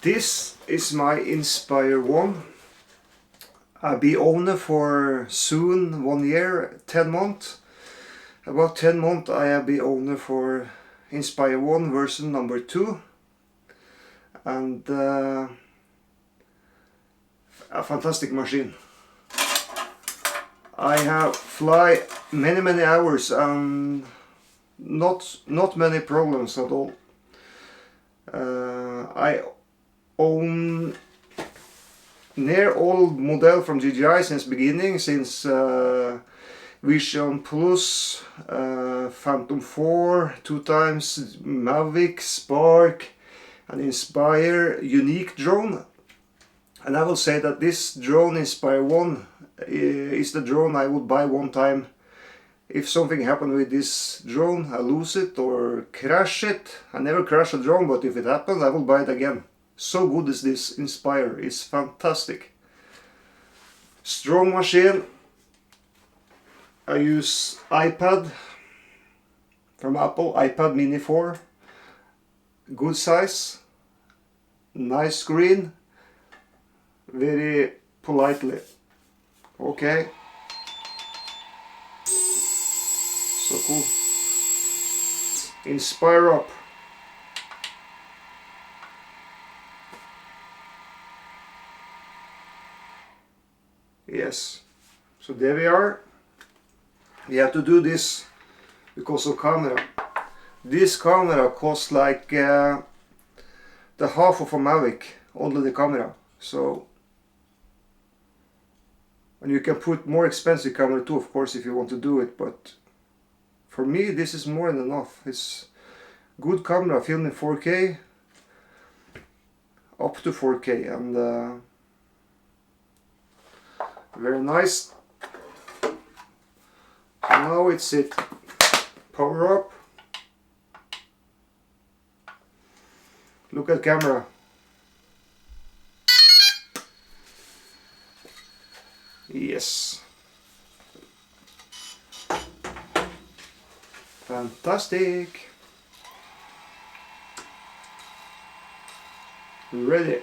This is my Inspire 1. I'll be owner for soon 1 year, 10 months. About 10 months I have been owner for Inspire 1 version number 2. And a fantastic machine. I have fly many hours and not many problems at all. I own near all model from DJI since beginning, since Vision Plus, Phantom 4, 2x Mavic, Spark and Inspire unique drone. And I will say that this drone Inspire 1 is the drone I would buy one time. If something happened with this drone, I lose it or crash it. I never crash a drone, but if it happens, I will buy it again. So good is this Inspire, it's fantastic. Strong machine. I use iPad from Apple, iPad Mini 4. Good size, nice screen, very politely. Okay. So cool. Inspire up. Yes. So there we are. We have to do this because of camera. This camera costs like the half of a Mavic, only the camera. So, and you can put more expensive camera too, of course, if you want to do it, but for me this is more than enough. It's good camera, filming 4K, up to 4K, and very nice. Now it's it. Power up. Look at camera. Yes. Fantastic. Ready.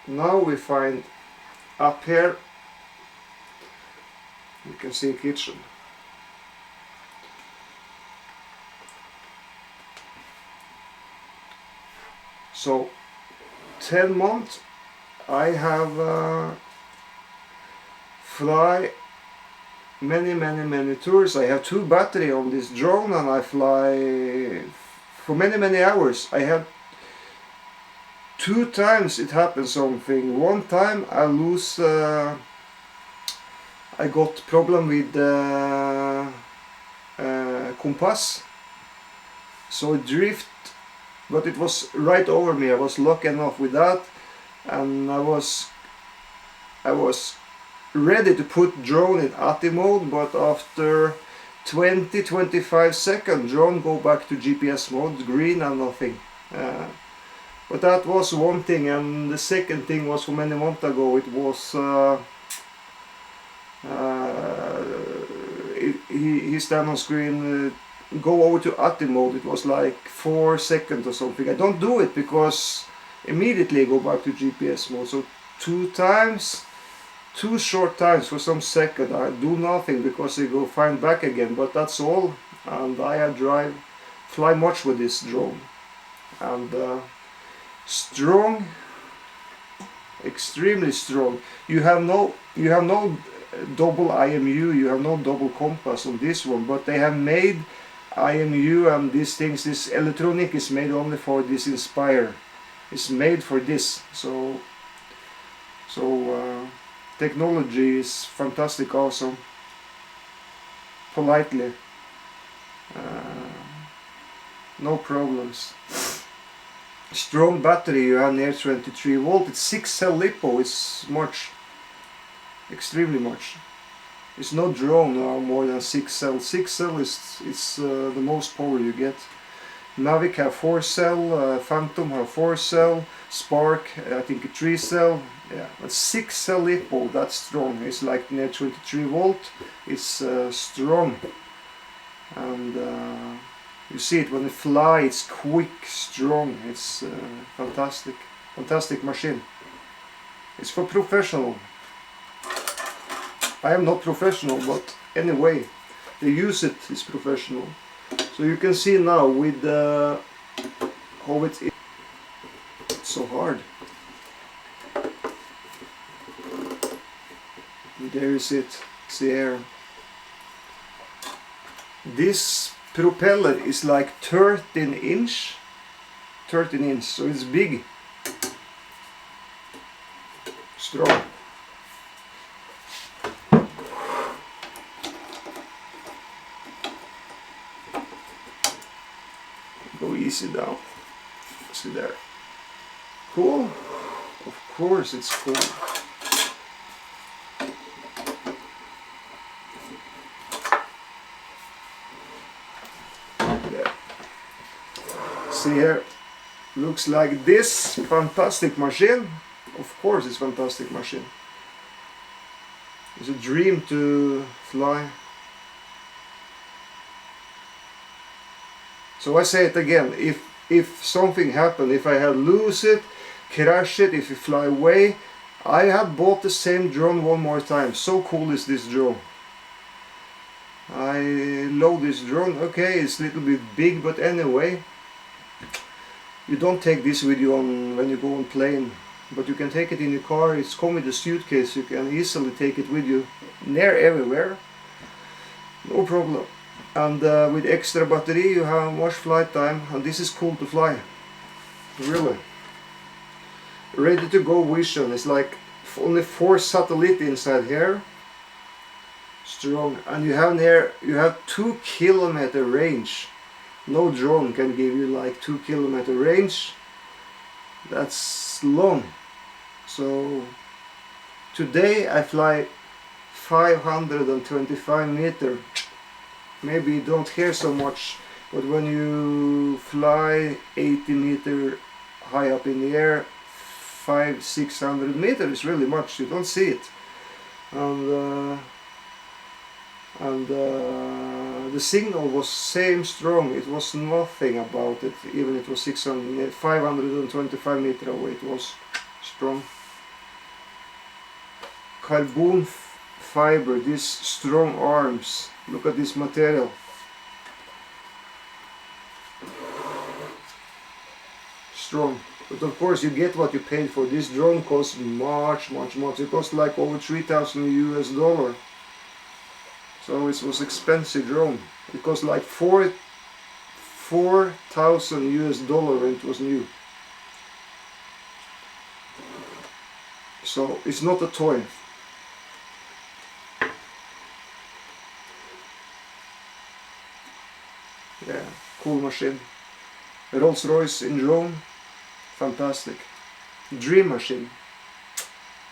Now we find up here. You can see kitchen. So 10 months I have fly many tours. I have 2 battery on this drone and I fly for many hours. I have 2 times it happened something. One time I lose, I got problem with compass, so it drift, but it was right over me. I was lucky enough with that, and I was ready to put drone in ATI mode, but after 20-25 seconds drone go back to GPS mode, green and nothing. But that was one thing, and the second thing was from many months ago. It was he stand on screen, go over to ATI mode. It was like 4 seconds or something. I don't do it because immediately I go back to GPS mode. So 2 times, 2 short times for some second I do nothing because I go find back again. But that's all, and I fly much with this drone, and strong, extremely strong. You have no double IMU, you have no double compass on this one, but they have made IMU and these things. This electronic is made only for this Inspire. It's made for this. So technology is fantastic, awesome. Politely, no problems. Strong battery, you have near 23 volt. It's 6 cell lipo. It's much, extremely much. It's no drone more than 6 cell. 6 cell is the most power you get. Mavic have 4 cell, Phantom have 4 cell, Spark I think a 3 cell. Yeah, but 6 cell lipo, that's strong. It's like near 23 volt. It's strong, and you see it when it flies. It's quick, strong. It's fantastic. Fantastic machine. It's for professional. I am not professional, but anyway, they use it is professional. So you can see now with how it's so hard. And there is it. It's the air. This propeller is like 13 inch, so it's big, strong. Go easy down. See there. Cool? Of course it's cool. There. See here. Looks like this. Fantastic machine. Of course it's fantastic machine. It's a dream to fly. So I say it again, if something happened, if I had lose it, crash it, if you fly away, I had bought the same drone one more time. So cool is this drone. I love this drone. Okay, it's a little bit big, but anyway, you don't take this with you on when you go on plane, but you can take it in your car. It's come with a suitcase, you can easily take it with you near everywhere, no problem. And with extra battery you have much flight time, and this is cool to fly, really. Ready to go vision. It's like only 4 satellites inside here, strong, and you have there, you have 2 kilometer range. No drone can give you like 2 kilometer range. That's long. So today I fly 525 meter. Maybe you don't hear so much, but when you fly 80 meter high up in the air, 500-600 meters is really much. You don't see it, and the signal was same strong. It was nothing about it, even it was 525 meter away. It was strong. Carbon fiber, these strong arms. Look at this material. Strong. But of course you get what you paid for. This drone costs much. It cost like over $3,000 US. So it was expensive drone. It cost like $4,000 US when it was new. So it's not a toy. Yeah, cool machine. Rolls-Royce in drone, fantastic. Dream machine,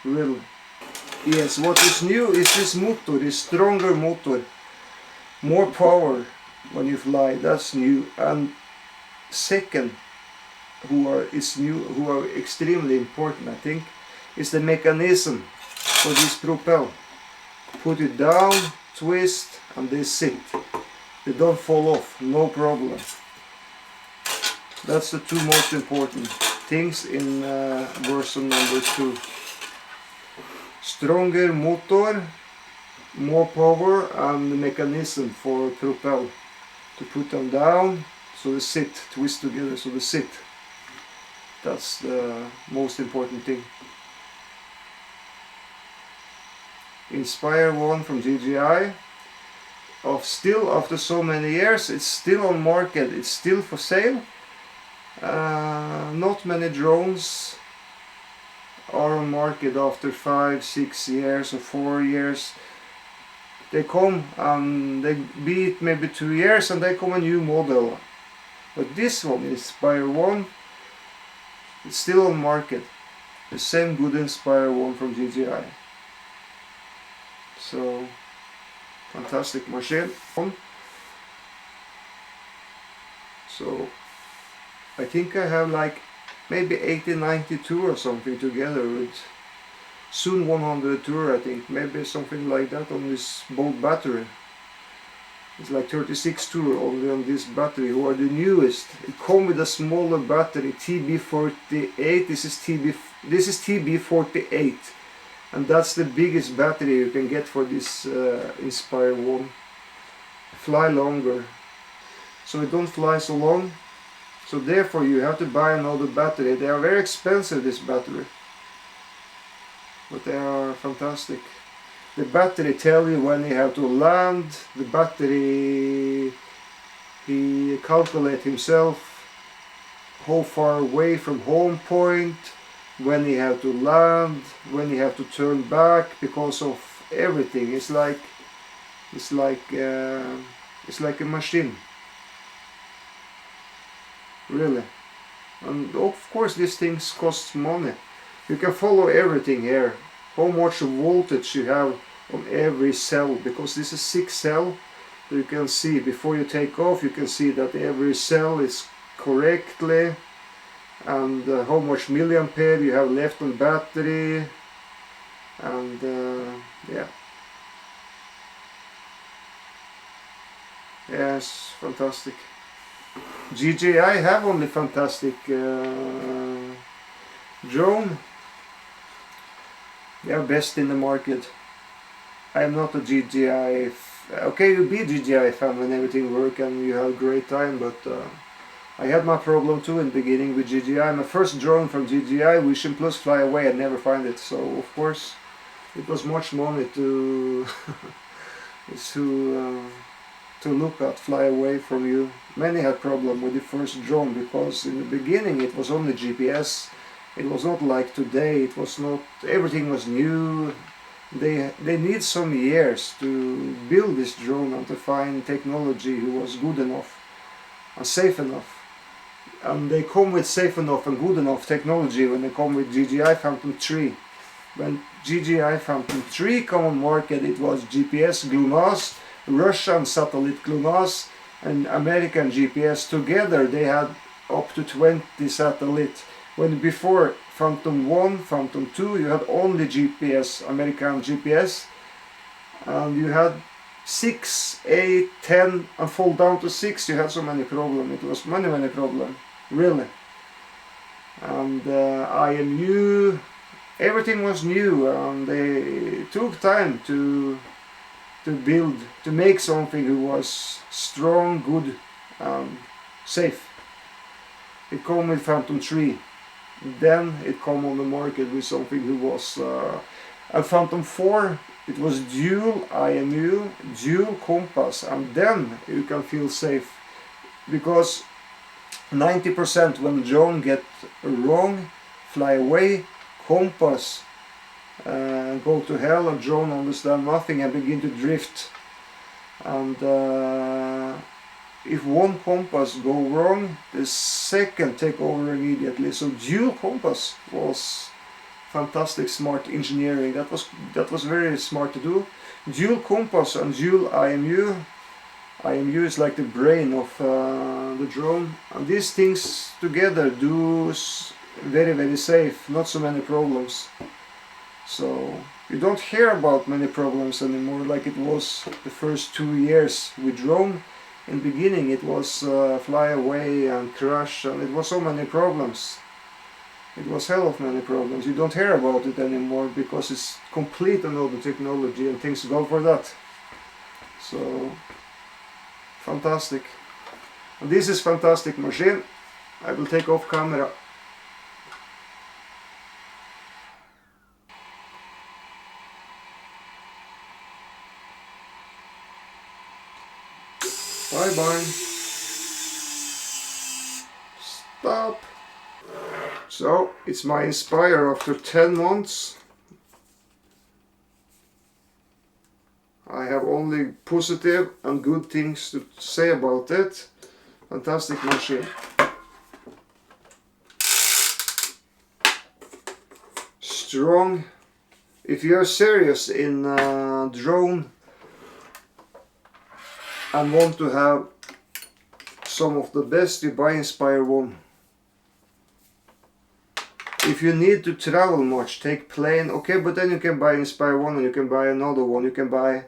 really. Yes, what is new is this motor, this stronger motor. More power when you fly, that's new. And second, who are extremely important, I think, is the mechanism for this propel. Put it down, twist, and they sit. They don't fall off, no problem. That's the 2 most important things in version number 2. Stronger motor, more power, and the mechanism for propel. To put them down, so they sit, twist together, so they sit. That's the most important thing. Inspire 1 from DJI. Still after so many years, it's still on market, it's still for sale. Not many drones are on market after 5-6 years or 4 years. They come and they beat maybe 2 years and they come a new model. But this one, Inspire 1, it's still on market. The same good Inspire 1 from DJI. So fantastic machine. So I think I have like maybe 80-90 tour or something together with soon 100 tour, I think, maybe something like that on this boat battery. It's like 36 tour only on this battery, who are the newest. It comes with a smaller battery, TB48. This is TB48, and that's the biggest battery you can get for this Inspire 1. Fly longer, so it don't fly so long. So therefore you have to buy another battery. They are very expensive, this battery, but they are fantastic. The battery tell you when you have to land. The battery, he calculate himself how far away from home point, when you have to land, when you have to turn back, because of everything. It's like a machine, really. And of course these things cost money. You can follow everything here, how much voltage you have on every cell, because this is 6 cell. So you can see before you take off, you can see that every cell is correctly, and how much milliampere you have left on battery, and yeah. Yes, fantastic. DJI have only fantastic drone. They are best in the market. I am not a DJI. Okay, you be a DJI fan when everything works and you have a great time, but I had my problem too in the beginning with DJI. My first drone from DJI, Vision Plus Fly Away, I never find it. So of course, it was much money to to look at, fly away from you. Many had problem with the first drone because in the beginning it was only GPS. It was not like today. It was not, everything was new. They need some years to build this drone and to find technology who was good enough and safe enough. And they come with safe enough and good enough technology when they come with DJI Phantom 3. When DJI Phantom 3 come on market, it was GPS GLONASS, Russian satellite GLONASS, and American GPS together. They had up to 20 satellites. When before Phantom 1, Phantom 2, you had only GPS, American GPS, and you had 6, 8, 10, and fall down to 6, you had so many problems. It was many problems, really. And IMU, everything was new, and they took time to build, to make something that was strong, good, and safe. It came with Phantom 3. Then it come on the market with something who was a Phantom 4. It was dual IMU, dual compass, and then you can feel safe, because 90% when drone get wrong, fly away, compass go to hell, and drone understand nothing and begin to drift. And if one compass go wrong, the second take over immediately. So dual compass was fantastic, smart engineering. That was very smart to do. Dual compass and dual IMU. IMU is like the brain of the drone, and these things together do very safe. Not so many problems. So you don't hear about many problems anymore like it was the first 2 years with drone. In the beginning it was fly away and crash, and it was so many problems. It was hell of many problems. You don't hear about it anymore because it's complete another technology and things go for that. So fantastic. And this is fantastic machine. I will take off camera. Bye bye. Stop. So it's my Inspire after 10 months. I have only positive and good things to say about it. Fantastic machine. Strong. If you are serious in drone and want to have some of the best, you buy Inspire 1. If you need to travel much, take plane, okay, but then you can buy Inspire 1 and you can buy another one. You can buy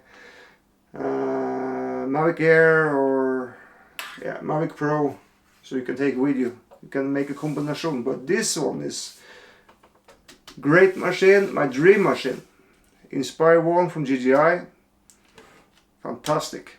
Mavic Air or yeah, Mavic Pro, so you can take video. You can make a combination, but this one is great machine, my dream machine. Inspire 1 from DJI, fantastic.